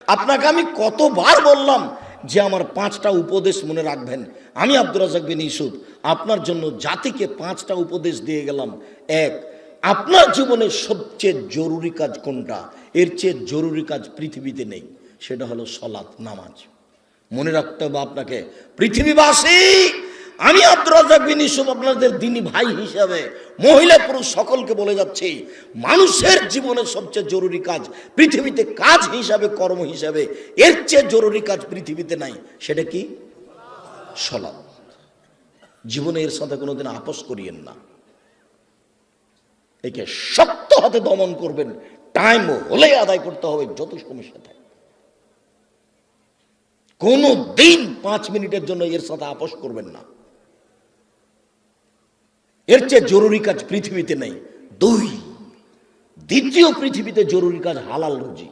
আপনাকে আমি কতবার বললাম যে আমার 5টা উপদেশ মনে রাখবেন। আমি আব্দুর রাজ্জাক বিন ইউসুফ আপনার জন্য জাতিকে 5টা উপদেশ দিয়ে গেলাম। এক, আপনার জীবনের সবচেয়ে জরুরি কাজ কোনটা? এর চেয়ে জরুরি কাজ পৃথিবীতে নেই, সেটা হলো সালাত, নামাজ। মনে রাখতে হবে আপনাকে। পৃথিবীবাসী, আমি আব্দুর রাজ্জাক বিন ইউসুফ আপনাদের দ্বীনি ভাই হিসাবে মহিলা পুরুষ সকলকে বলে যাচ্ছি, মানুষের জীবনের সবচেয়ে জরুরি কাজ পৃথিবীতে, কাজ হিসাবে, কর্ম হিসাবে এর চেয়ে জরুরি কাজ পৃথিবীতে নাই। সেটা কি? সালাত। জীবনে এর সাথে কোনোদিন আপোষ করিয়েন না। একে শক্ত হাতে দমন করবেন, টাইম হলে আদায় করতে হবে, যত সমস্যা থাকে। কোনো দিন 5 মিনিটের জন্য এর সাথে আপোষ করবেন না। এর চেয়ে জরুরি কাজ পৃথিবীতে নেই। দ্বিতীয় পৃথিবীতে জরুরি কাজ হালাল রুজি।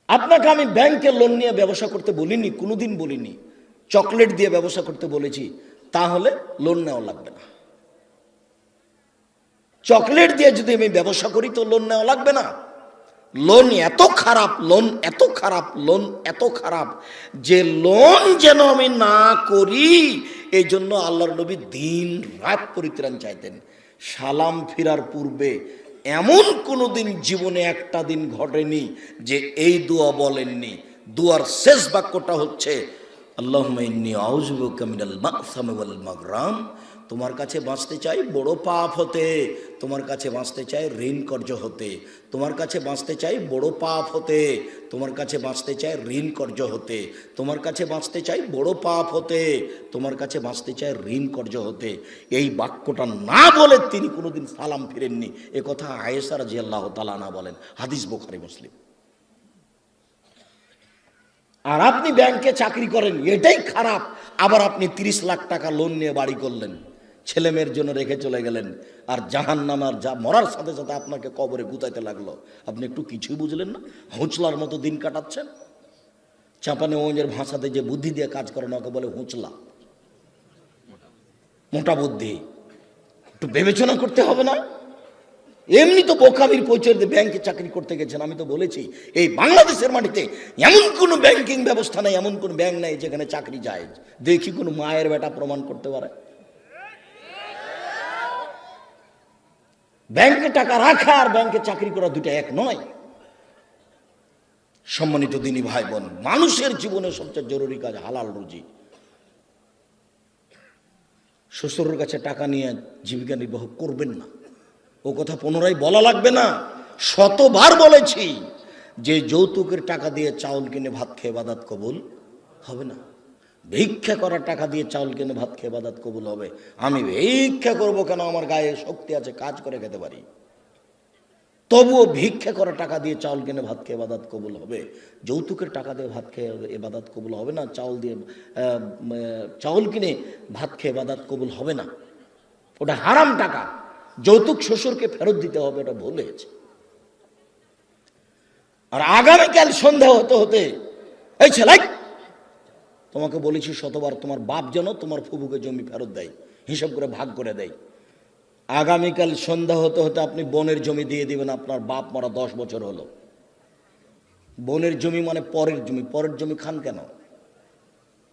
আপনাকে আমি ব্যাংকে লোন নিয়ে ব্যবসা করতে বলিনি, কোনোদিন বলিনি। চকলেট দিয়ে ব্যবসা করতে বলেছি, তাহলে লোন নেওয়া লাগবে না। চকলেট দিয়ে যদি আমি ব্যবসা করি তো লোন নেওয়া লাগবে না। লোন এত খারাপ, লোন এত খারাপ, লোন এত খারাপ যে লোন যেন আমি না করি, এই জন্য আল্লাহর নবী দিন রাত পরিত্রাণ চাইতেন। সালাম ফিরার পূর্বে এমন কোনো দিন জীবনে একটা দিন ঘটেনি যে এই দোয়া বলেননি। দোয়ার শেষ বাক্যটা হচ্ছে আল্লাহুম্মা ইন্নী আউযু বিকা মিনাল মা'সামি ওয়াল মাগরাম। তোমার কাছে বাঁচতে চাই বড় পাপ হতে, তোমার কাছে বাঁচতে চাই ঋণ কর্য হতে, তোমার কাছে বাঁচতে চাই বড় পাপ হতে, তোমার কাছে বাঁচতে চাই ঋণ কর্য হতে, তোমার কাছে বাঁচতে চাই বড় পাপ হতে, তোমার কাছে বাঁচতে চাই ঋণ কর্য হতে। এই বাক্যটা না বলে তিনি কোনোদিন সালাম ফিরেননি। এ কথা আয়েশা রাদিয়াল্লাহু তাআলা আনহা বলেন, হাদিস বুখারী মুসলিম। আর আপনি ব্যাংকে চাকরি করেন, এটাই খারাপ। আবার আপনি 30 লাখ টাকা লোন নিয়ে বাড়ি করলেন, ছেলে মেয়ের জন্য রেখে চলে গেলেন, আর জাহান্নামার যা মরার সাথে সাথে আপনাকে কবরে গুতাইতে লাগলো। আপনি একটু কিছুই বুঝলেন না, হুঁচলার মতো দিন কাটাচ্ছেন। চাঁপানেগঞ্জের ভাষাতে যে বুদ্ধি দিয়ে কাজ করে না, ওকে বলে হুঁচলা, মোটা বুদ্ধি। একটু বিবেচনা করতে হবে না? এমনি তো বোকামির পরিচয় দিয়ে ব্যাংকে চাকরি করতে গেছেন। আমি তো বলেছি এই বাংলাদেশের মাটিতে এমন কোন ব্যাংকিং ব্যবস্থা নেই, এমন কোন ব্যাংক নাই যেখানে চাকরি যায়। দেখি কোন মায়ের বেটা প্রমাণ করতে পারে। ব্যাংকে টাকা রাখা আর ব্যাংকে চাকরি করা দুটো এক নয়। সম্মানিত দিনী ভাই বোন, মানুষের জীবনে সবচেয়ে জরুরি কাজ হালাল রুজি। শ্বশুরের কাছে টাকা নিয়ে জীবিকা নির্বাহ করবেন না, ও কথা পুনরায় বলা লাগবে না। শতবার বলেছি যে যৌতুকের টাকা দিয়ে চাউল কিনে ভাত খেয়ে ইবাদত কবুল হবে না। ভিক্ষা করার টাকা দিয়ে চাউল কিনে ভাত খেয়ে ইবাদত কবুল হবে। আমি ভিক্ষা করব কেন? আমার গায়ে শক্তি আছে, কাজ করে খেতে পারি। তবুও ভিক্ষা করার টাকা দিয়ে চাউল কিনে ভাত খেয়ে ইবাদত কবুল হবে। যৌতুকের টাকা দিয়ে ভাত খেয়ে ইবাদত কবুল হবে না। চাউল কিনে ভাত খেয়ে ইবাদত কবুল হবে না। ওটা হারাম টাকা। যৌতুক শ্বশুরকে ফেরত দিতে হবে, এটা ভুল হয়েছে। আর আগামীকাল সন্ধ্যা হতে হতে, এই ছেলে, তোমাকে বলেছি শতবার, তোমার বাপ যেন তোমার ফুফুকে জমি ফেরত দেয়, হিসাব করে ভাগ করে দেয়। আগামীকাল সন্ধ্যা হতে হতে আপনি বোনের জমি দিয়ে দিবেন। আপনার বাপ মরা 10 বছর হলো। বোনের জমি মানে পরের জমি। পরের জমি খান কেন?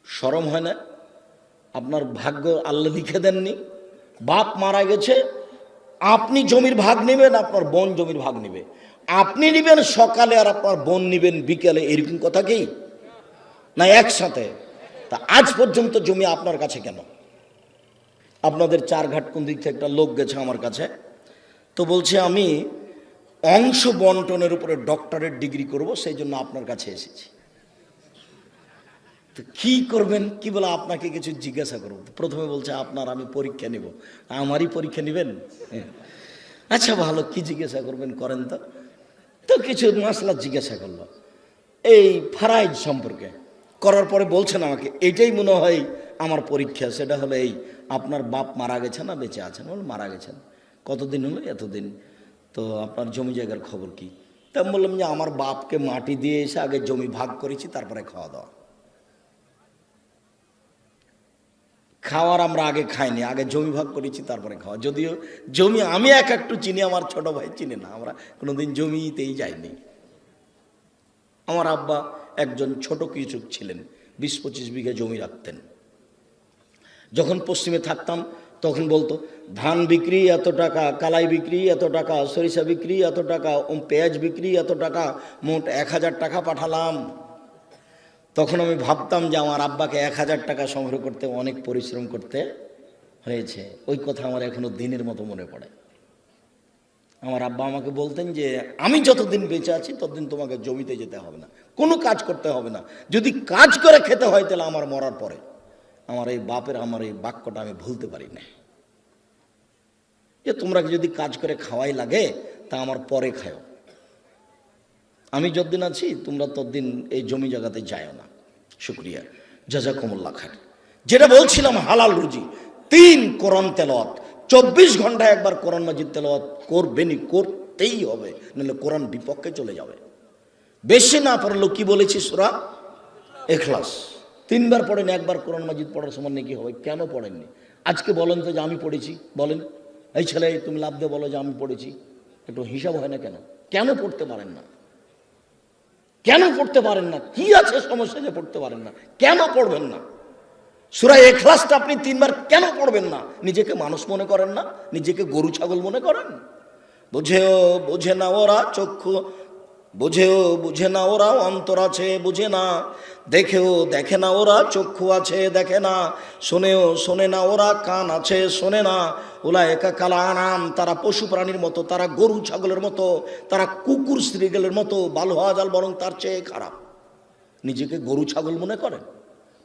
শরম হয় না? আপনার ভাগ্য আল্লাহ লিখে দেননি? বাপ মারা গেছে, আপনি জমির ভাগ নেবেন, আপনার বোন জমির ভাগ নেবে। আপনি নেবেন সকালে আর আপনার বোন নেবেন বিকেলে, এরকম কথা কি না? একসাথে। তা আজ পর্যন্ত জমি আপনার কাছে কেন? আপনাদের 4 ঘাট কোন দিক থেকে একটা লোক গেছে আমার কাছে, তো বলছে আমি অংশ বন্টনের উপরে ডক্টরেট ডিগ্রি করব, সেই জন্য আপনার কাছে এসেছি। তো কি করবেন? কি বলে আপনাকে কিছু জিজ্ঞাসা করব। প্রথমে বলছে আপনার আমি পরীক্ষা নিব। আমারই পরীক্ষা নেবেন? আচ্ছা ভালো, কি জিজ্ঞাসা করবেন করেন তো। তো কিছু মাসলা জিজ্ঞাসা করলো এই ফারাইজ সম্পর্কে। করার পরে বলছেন আমাকে এটাই মনে হয় আমার পরীক্ষা। সেটা হলো এই, আপনার বাপ মারা গেছে না বেঁচে আছেন? বলে মারা গেছেন। কতদিন হলো? এতদিন। তো আপনার জমি জায়গার খবর কি? তা আমি বললাম যে আমার বাপকে মাটি দিয়ে এসে আগে জমি ভাগ করেছি, তারপরে খাওয়া দাওয়া। খাওয়ার আমরা আগে খাইনি, আগে জমি ভাগ করেছি তারপরে খাওয়া। যদিও জমি আমি একটু চিনি, আমার ছোট ভাই চিনি না। আমরা কোনোদিন জমিতেই যাইনি। আমার আব্বা একজন ছোট কৃষক ছিলেন, 20-25 বিঘা জমি রাখতেন। যখন পশ্চিমে থাকতাম তখন বলতো ধান বিক্রি এত টাকা, কালাই বিক্রি এত টাকা, সরিষা বিক্রি এত টাকা, পেঁয়াজ বিক্রি এত টাকা, মোট 1000 টাকা পাঠালাম। তখন আমি ভাবতাম যে আমার আব্বাকে 1000 টাকা সংগ্রহ করতে অনেক পরিশ্রম করতে হয়েছে। ওই কথা আমার এখনো দিনের মতো মনে পড়ে। আমার আব্বা আমাকে বলতেন যে আমি যতদিন বেঁচে আছি ততদিন তোমাকে জমিতে যেতে হবে না, কোনো কাজ করতে হবে না, যদি কাজ করে খেতে হয় তাহলে আমার মরার পরে। আমার এই বাপের আমার এই বাক্যটা আমি ভুলতে পারি না, যে তোমরা যদি কাজ করে খাওয়াই লাগে তা আমার পরে খাও, আমি যতদিন আছি তোমরা ততদিন এই জমি জায়গাতে যাও না। শুক্রিয়া, জাযাকুমুল্লাহ খায়র। যেটা বলছিলাম হালাল রুজি, 3 কোরআন তেলাওয়াত, 24 ঘন্টায় একবার কোরআন মাজিদ তেলাওয়াত করবেনই, করতেই হবে, নাহলে কোরআন বিপক্ষে চলে যাবে। বেশি না পড়লেও কি বলেছি সূরা ইখলাস 3 বার পড়েন, একবার কোরআন মাজিদ পড়ার সময় নাকি হবে। কেন পড়েননি আজকে বলেন তো যে আমি পড়েছি? বলেন, এই ছেলে তুমি লাভ দিয়ে বলো যে আমি পড়েছি, একটু হিসাব হয় না কেন? কেন পড়তে পারেন না? কেন পড়তে পারেন না? কি আছে সমস্যা যে পড়তে পারেন না? কেন পড়বেন না? সূরা ইখলাসটা আপনি 3 বার কেন পড়বেন না? নিজেকে মানুষ মনে করেন না? নিজেকে গরু ছাগল মনে করেন? বুঝেও বুঝে না ওরা চক্ষু, বুঝেও বুঝে না ওরা অন্তর আছে বুঝে না, দেখেও দেখে না ওরা চক্ষু আছে দেখে না, শোনেও শোনে না ওরা কান আছে শোনে না। উলায়েকা কাল আনাম, তারা পশু প্রাণীর মতো, তারা গরু ছাগলের মতো, তারা কুকুর শ্রীগলের মতো, বাল হওয়া জাল বরং তার চেয়ে খারাপ। নিজেকে গরু ছাগল মনে করেন,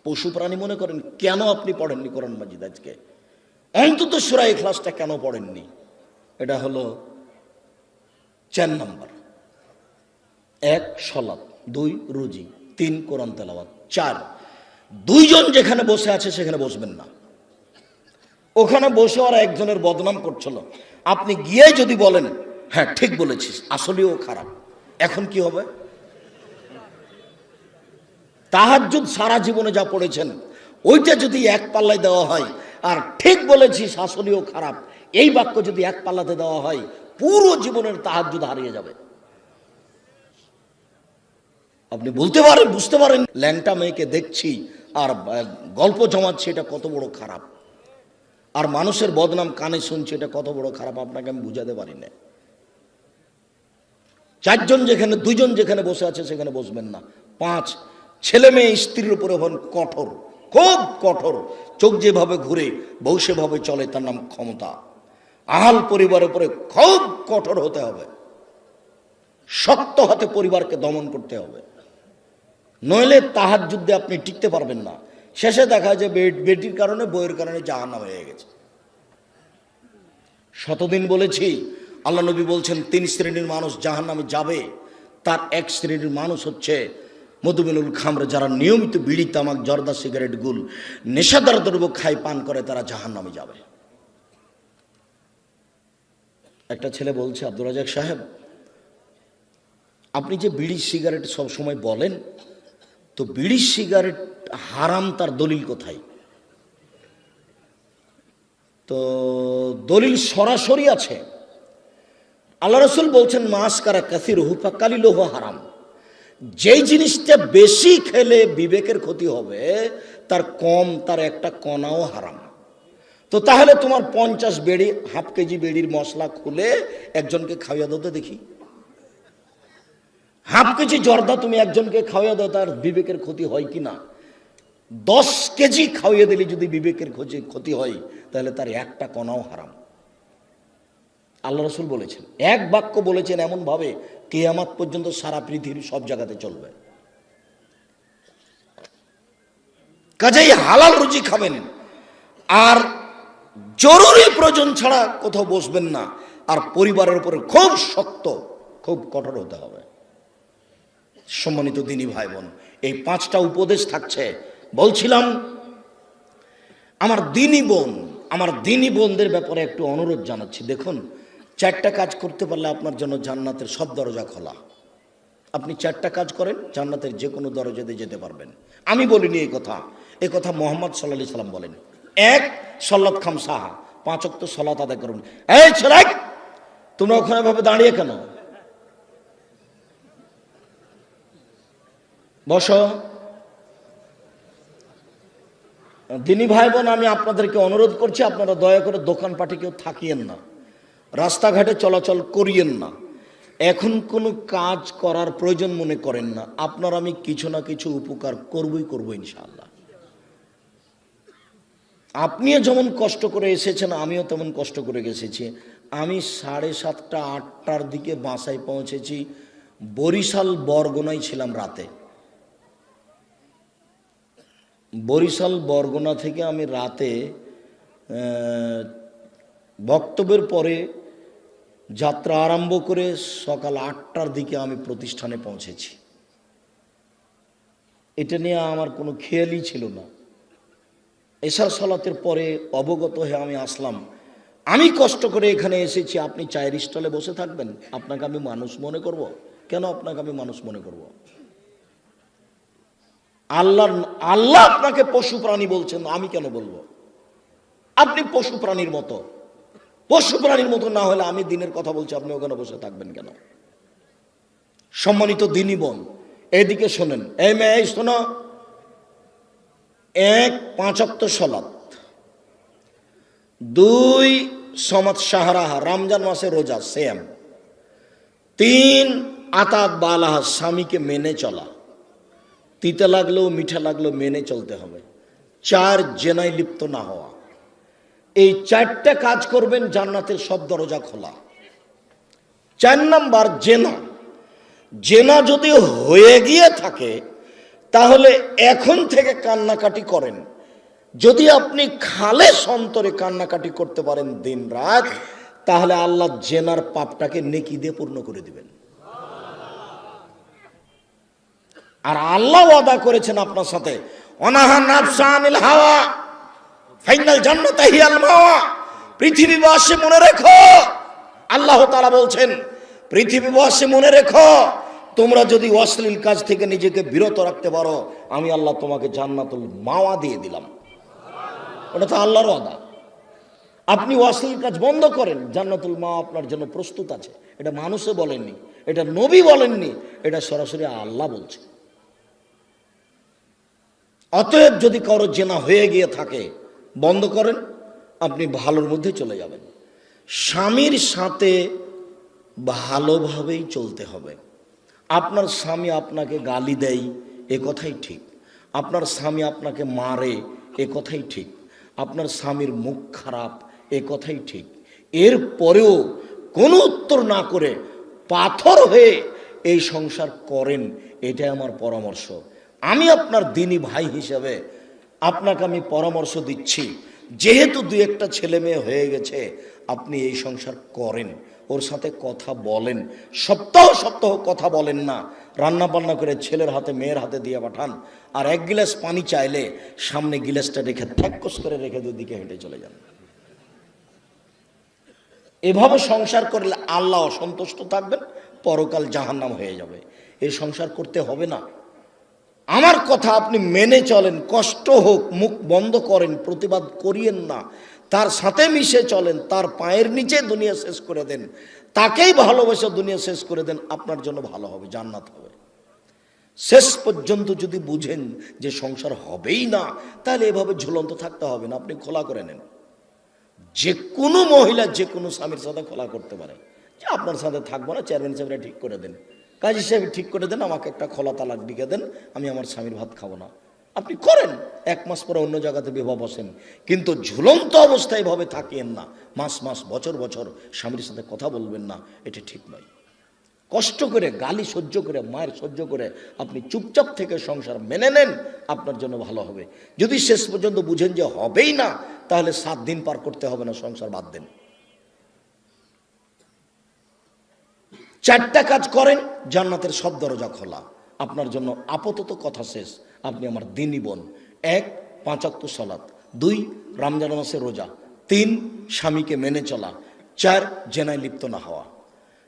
পশু প্রাণী মনে করেন? কেন আপনি পড়েননি কোরআন মাজিদ আজকে? অন্তত সূরা ইখলাসটা কেন পড়েননি? এটা হলো 4 নম্বর। 1 সালাত, 2 রুজি, 3 কোরআন তেলাওয়াত, 4 দুইজন যেখানে বসে আছে সেখানে বসবেন না। ওখানে বসে ওরা একজনের বদনাম করছিল, আপনি গিয়ে যদি বলেন হ্যাঁ ঠিক বলেছিস, আসলেও খারাপ, এখন কি হবে? তাহাজ্জুদ সারা জীবনে যা পড়েছেন ওইটা যদি এক পাল্লায় দেওয়া হয়, আর ঠিক বলেছিস আসলেও খারাপ এই বাক্য যদি এক পাল্লাতে দেওয়া হয়, পুরো জীবনের তাহাজ্জুদ হারিয়ে যাবে। আপনি বলতে পারেন, বুঝতে পারেন ল্যাংটা মেয়েকে দেখছি আর গল্প জমাচ্ছি, এটা কত বড় খারাপ, আর মানুষের বদনাম কানে শুনছি, এটা কত বড় খারাপ, আপনাকে আমি বুঝাতে পারি না। 4 জন যেখানে, 2 জন যেখানে বসে আছে সেখানে বসবেন না। 5 ছেলে মেয়ে স্ত্রীর উপরে হন কঠোর, খুব কঠোর, চোখ যেভাবে ঘুরে বউ সেভাবে চলে, তার নাম ক্ষমতা। আহাল পরিবারের উপরে খুব কঠোর হতে হবে, শক্ত হাতে পরিবারকে দমন করতে হবে, নইলে তাহাজ্জুদে আপনি টিকতে পারবেন না। শেষে দেখা যায় বেটির কারণে বইয়ের কারণে জাহান্নাম হয়ে গেছে। শতদিন বলেছি, আল্লাহ নবী বলছেন 3 শ্রেণীর মানুষ জাহান্নামে যাবে। তার 1 শ্রেণীর মানুষ হচ্ছে মধুমিনুল খামর, যারা নিয়মিত বিড়ি তামাক জর্দা সিগারেট গুল নেশাদার দ্রব্য খায় পান করে, তারা জাহান্নামে যাবে। একটা ছেলে বলছে, আব্দুর রাজাক সাহেব আপনি যে বিড়ি সিগারেট সব সময় বলেন, তো বিড়ি সিগারেট হারাম তার দলিল কোথায়? তো দলিল সরাসরি আছে, আল্লাহ রাসূল বলছেন মাসকারা কাসিরহু ফাকালিলুহু হারাম। যেই জিনিসটা বেশি খেলে বিবেকের ক্ষতি হবে, তার কম, তার একটা কণাও হারাম। তো তাহলে তোমার 50 বেড়ি, হাফ কেজি বেড়ির মশলা খুলে একজনকে খাওয়াইয়া দাও দেখি। হাফ কেজি জর্দা তুমি একজনকে খাওয়াইয়া দাও, তার বিবেকের ক্ষতি হয় কি না? 10 কেজি খাওয়াইয়া দিলে যদি বিবেকের ক্ষতি হয়, তাহলে তার একটা কণাও হারাম। আল্লাহ রাসূল বলেছেন, এক বাক্য বলেছেন এমন ভাবে কিয়ামত পর্যন্ত সারা পৃথিবীর সব জায়গাতে চলবে। কাজেই হালাল রুজি খাবেন, আর জরুরি প্রয়োজন ছাড়া কোথাও বসবেন না, আর পরিবারের উপরে খুব শক্ত, খুব কঠোর হতে হবে। সম্মানিত দিনী ভাই বোন, এই 5টা উপদেশ থাকছে। বলছিলাম আমার দিনী বোনদের ব্যাপারে একটু অনুরোধ জানাচ্ছি। দেখুন, 4টা কাজ করতে পারলে আপনার জন্য জান্নাতের সব দরজা খোলা। আপনি 4টা কাজ করেন, জান্নাতের যে কোনো দরজাতে যেতে পারবেন। আমি বলিনি এই কথা মুহাম্মদ সাল্লাল্লাহু আলাইহি সাল্লাম বলেন। 1 সলাত খামসাহা, 5 ওয়াক্ত সালাত আদায় করুন। এই ছেলে, তোমরা ওখানে ভাবে দাঁড়িয়ে কেন? বসো। দিনী ভাই বোন, আমি আপনাদেরকে অনুরোধ করছি, আপনারা দয়া করে দোকানপাটে কেউ থাকিয়েন না, রাস্তাঘাটে চলাচল করিয়েন না, এখন কোনো কাজ করার প্রয়োজন মনে করেন না। আপনার আমি কিছু না কিছু উপকার করবো ইনশাআল্লাহ। আপনিও যেমন কষ্ট করে এসেছেন, আমিও তেমন কষ্ট করে এসেছি। আমি 7:30 8টার দিকে বাসায় পৌঁছেছি। বরিশাল বরগুনায় ছিলাম রাতে। বরিশাল বরগুনা থেকে আমি রাতে বক্তব্যের পরে যাত্রা আরম্ভ করে সকাল 8টার দিকে আমি প্রতিষ্ঠানে পৌঁছেছি। এটা নিয়ে আমার কোনো খেয়ালই ছিল না। এশার সালাতের পরে অবগত হয়ে আমি আসলাম। আমি কষ্ট করে এখানে এসেছি, আপনি চায়ের স্টলে বসে থাকবেন? আপনাকে আমি মানুষ মনে করব? কেন আপনাকে আমি মানুষ মনে করব? আল্লাহ আপনাকে পশু প্রাণী বলছেন, আমি কেন বলবো? আপনি পশু প্রাণীর মতো। পশু প্রাণীর মতো না হলে আমি দিনের কথা বলছি, আপনি ওখানে বসে থাকবেন কেন? সম্মানিত দিনী বোন, এদিকে শোনেন। এই মেয়ে শোনো, 1 5 ওয়াক্ত সালাত, 2 সমাত শাহরাহা, রমজান মাসে রোজা সেম, 3 আতাত বালাহা, স্বামীকে মেনে চলা, তিতা লাগলেও মিঠা লাগলেও মেনে চলতে হবে, 4 জেনায় লিপ্ত না হওয়া। এই 4টা কাজ করবেন, জান্নাতের সব দরজা খোলা। 4 নাম্বার জেনা। জেনা যদি হয়ে গিয়ে থাকে তাহলে এখন থেকে কান্নাকাটি করেন। যদি আপনি খালেস অন্তরে কান্নাকাটি করতে পারেন দিন রাত, তাহলে আল্লাহ জেনার পাপটাকে নেকি দিয়ে পূর্ণ করে দিবেন। আর আল্লাহ ওয়াদা করেছেন আপনার সাথে, অনাহা নাফসা আনিল হাওয়া ফাইনাল জান্নাতা হিয়াল মাওয়া। পৃথিবীবাসী মনে রেখো, আল্লাহ তাআলা বলছেন, পৃথিবীবাসী মনে রেখো, তোমরা যদি অশ্লীল কাজ থেকে নিজেকে বিরত রাখতে পারো, আমি আল্লাহ তোমাকে জান্নাতুল মাওয়া দিয়ে দিলাম। ওটা তো আল্লাহর ওয়াদা। আপনি অশ্লীল কাজ বন্ধ করেন, জান্নাতুল মাওয়া আপনার জন্য প্রস্তুত আছে। এটা মানুষে বলেননি, এটা নবী বলেননি, এটা সরাসরি আল্লাহ বলছে। অতএব যদি কারো জেনা হয়ে গিয়ে থাকে, বন্ধ করেন, আপনি ভালোর মধ্যে চলে যাবেন। স্বামীর সাথে ভালোভাবেই চলতে হবে। আপনার স্বামী আপনাকে গালি দেয়, এ কথাই ঠিক। আপনার স্বামী আপনাকে মারে, এ কথাই ঠিক। আপনার স্বামীর মুখ খারাপ, এ কথাই ঠিক। এর পরেও কোনো উত্তর না করে পাথর হয়ে এই সংসার করেন, এটাই আমার পরামর্শ। আমি আপনার দিনী ভাই হিসেবে আপনাকে আমি পরামর্শ দিচ্ছি, যেহেতু 2-1টা ছেলে মেয়ে হয়ে গেছে, আপনি এই সংসার করেন, ওর সাথে কথা বলেন। সপ্তাহ সপ্তাহ কথা বলেন না, রান্না বান্না করে ছেলের হাতে মেয়ের হাতে দিয়ে পাঠান। আর 1 গ্লাস পানি চাইলে সামনে গ্লাসটা রেখে থ্যাকস করে রেখে দুদিকে হেঁটে চলে যান। এভাবে সংসার করলে আল্লাহ অসন্তুষ্ট থাকবেন, পরকাল জাহান্নাম হয়ে যাবে। এই সংসার করতে হবে না। আমার কথা আপনি মেনে চলেন, কষ্ট হোক, মুখ বন্ধ করেন, প্রতিবাদ করিয়েন না, তার সাথে মিশে চলেন, তার পায়ের নিচে দুনিয়া শেষ করে দেন, তাকেই ভালোবেসে দুনিয়া শেষ করে দেন, আপনার জন্য ভালো হবে, জান্নাত হবে। শেষ পর্যন্ত যদি বুঝেন যে সংসার হবেই না, তাহলে এভাবে ঝুলন্ত থাকতে হবে না, আপনি খোলা করে নেন। যে কোনো মহিলা যে কোনো স্বামীর সাথে খোলা করতে পারে যে আপনার সাথে থাকবো না, চেয়ারম্যান সাহেবরা ঠিক করে দেন, কাজী সাহেব ঠিক করে দেন, আমাকে একটা খোলা তালাক লিখে দেন, আমি আমার স্বামীর ভাত খাবো না। আপনি করেন, 1 মাস পরে অন্য জায়গাতে বিবাহ বসেন, কিন্তু ঝুলন্ত অবস্থায় এভাবে থাকিয়েন না। মাস মাস বছর বছর স্বামীর সাথে কথা বলবেন না, এটা ঠিক নয়। কষ্ট করে, গালি সহ্য করে, মায়ের সহ্য করে আপনি চুপচাপ থেকে সংসার মেনে নেন, আপনার জন্য ভালো হবে। যদি শেষ পর্যন্ত বুঝেন যে হবেই না, তাহলে 7 দিন পার করতে হবে না, সংসার বাদ দেন। 4টা কাজ করেন, জান্নাতের সব দরজা খোলা আপনার জন্য। আপাতত কথা শেষ, আপনি আমার দিনী বোন। 1 5 ওয়াক্ত সালাত, 2 রমজান মাসে রোজা, 3 স্বামীকে মেনে চলা, 4 জেনায় লিপ্ত না হওয়া।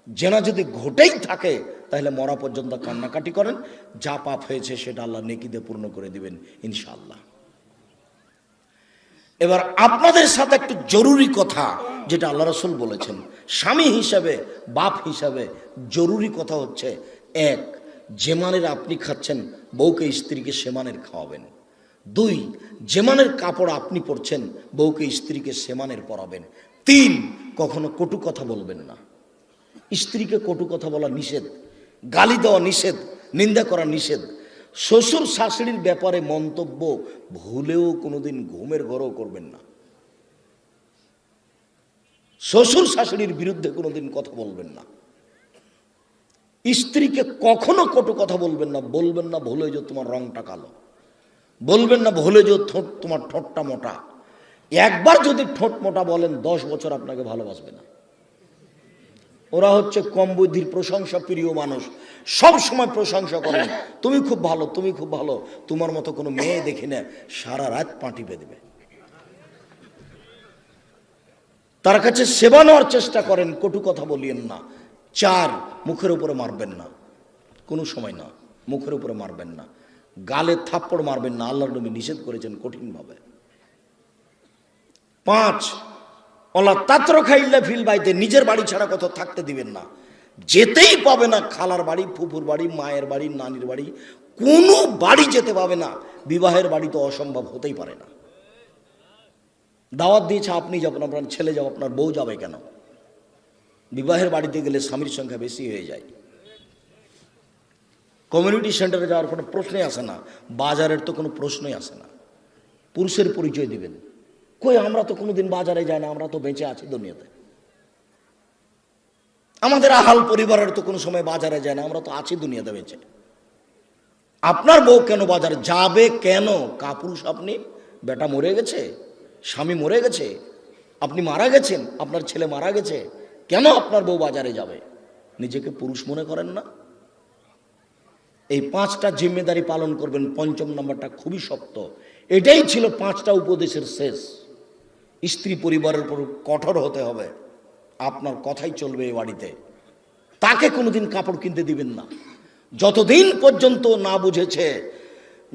জেনা যদি ঘটেই থাকে তাহলে মরা পর্যন্ত কান্নাকাটি করেন, যা পাপ হয়েছে সেটা আল্লাহ নেকি দিয়ে পূর্ণ করে দিবেন ইনশাআল্লাহ। এবার আপনাদের সাথে একটু জরুরি কথা, যেটা আল্লাহ রাসূল বলেছেন, স্বামী হিসাবে, বাপ হিসাবে জরুরি কথা হচ্ছে, 1 যে মানের আপনি খাচ্ছেন বউকে স্ত্রীকে সে মানের খাওয়াবেন। 2, যে মানের কাপড় আপনি পরছেন বউকে স্ত্রীকে সে মানের পরাবেন। 3, কখনো কটু কথা বলবেন না। স্ত্রীকে কটু কথা বলা নিষেধ, গালি দেওয়া নিষেধ, নিন্দা করা নিষেধ। শ্বশুর শাশুড়ির ব্যাপারে মন্তব্য ভুলেও কোনোদিন ঘুমের ঘরেও করবেন না। শ্বশুর শাশুড়ির বিরুদ্ধে কোনোদিন কথা বলবেন না। স্ত্রীকে কখনো কটু কথা বলবেন না। বলবেন না ভুলে যে তোমার রংটা কালো, বলবেন না ভুলে যে তোমার ঠোঁটটা মোটা। একবার যদি ঠোঁট মোটা বলেন 10 বছর আপনাকে ভালোবাসবে না। ওরা হচ্ছে কম বুদ্ধির প্রশংসা প্রিয় মানুষ, সব সময় প্রশংসা করেন, তুমি খুব ভালো, তুমি খুব ভালো, তোমার মতো কোনো মেয়ে দেখি না, সারা রাত পাঁটি বেঁধবে। তার কাছে সেবা নেওয়ার চেষ্টা করেন, কটু কথা বলিয়েন না। 4, মুখের উপরে মারবেন না, কোনো সময় না, মুখের উপরে মারবেন না। গালে থাপ্পড় মারবেন না, আল্লাহর নবী নিষেধ করেছেন কঠিনভাবে। 5, ওলা তাত্র খাইল্লা ফিল বাইতে, নিজের বাড়ি ছাড়া কোথাও থাকতে দিবেন না। যেতেই পাবে না খালার বাড়ি, ফুফুর বাড়ি, মায়ের বাড়ি, নানির বাড়ি, কোনো বাড়ি যেতে পাবে না। বিবাহের বাড়ি তো অসম্ভব হতেই পারে না। দাওয়াত দিয়েছে আপনি যাবেন, আপনার ছেলে যাবে, আপনার বউ যাবে কেন? বিবাহের বাড়িতে গেলে স্বামীর সংখ্যা বেশি হয়ে যায়। কমিউনিটি সেন্টারে যাওয়ার কোনো প্রশ্নই আসে না, বাজারের তো কোনো প্রশ্নই আসে না। পুরুষের পরিচয় দিবেন, কই আমরা তো কোনোদিন বাজারে যাই না, আমরা তো বেঁচে আছি দুনিয়াতে। আমাদের আহাল পরিবারের তো কোনো সময় বাজারে যায় না, আমরা তো আছি দুনিয়াতে বেঁচে। আপনার বউ কেন বাজারে যাবে? কেন? কাপুরুষ আপনি? বেটা মরে গেছে, স্বামী মরে গেছে, আপনি মারা গেছেন, আপনার ছেলে মারা গেছে, কেন আপনার বউ বাজারে যাবে? নিজেকে পুরুষ মনে করেন না? এই 5টা জিম্মেদারি পালন করবেন। 5ম নম্বরটা খুবই শক্ত। এটাই ছিল 5টা উপদেশের শেষ। স্ত্রী পরিবারের উপর কঠোর হতে হবে, আপনার কথাই চলবে এই বাড়িতে। তাকে কোনোদিন কাপড় কিনতে দিবেন না যতদিন পর্যন্ত না বুঝেছে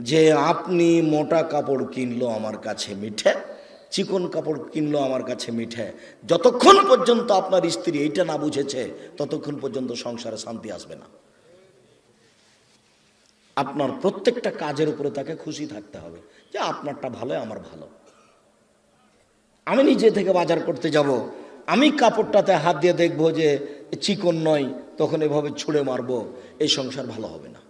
যে আপনি মোটা কাপড় কিনলো আমার কাছে মিঠে, চিকন কাপড় কিনলো আমার কাছে মিঠে। যতক্ষণ পর্যন্ত আপনার স্ত্রী এইটা না বুঝেছে ততক্ষণ পর্যন্ত সংসারে শান্তি আসবে না। আপনার প্রত্যেকটা কাজের উপরে তাকে খুশি থাকতে হবে যে আপনারটা ভালো, আমার ভালো। আমি নিজে থেকে বাজার করতে যাব, আমি কাপড়টাতে হাত দিয়ে দেখবো যে চিকন নয়, তখন এভাবে ছুঁড়ে মারবো, এই সংসার ভালো হবে না।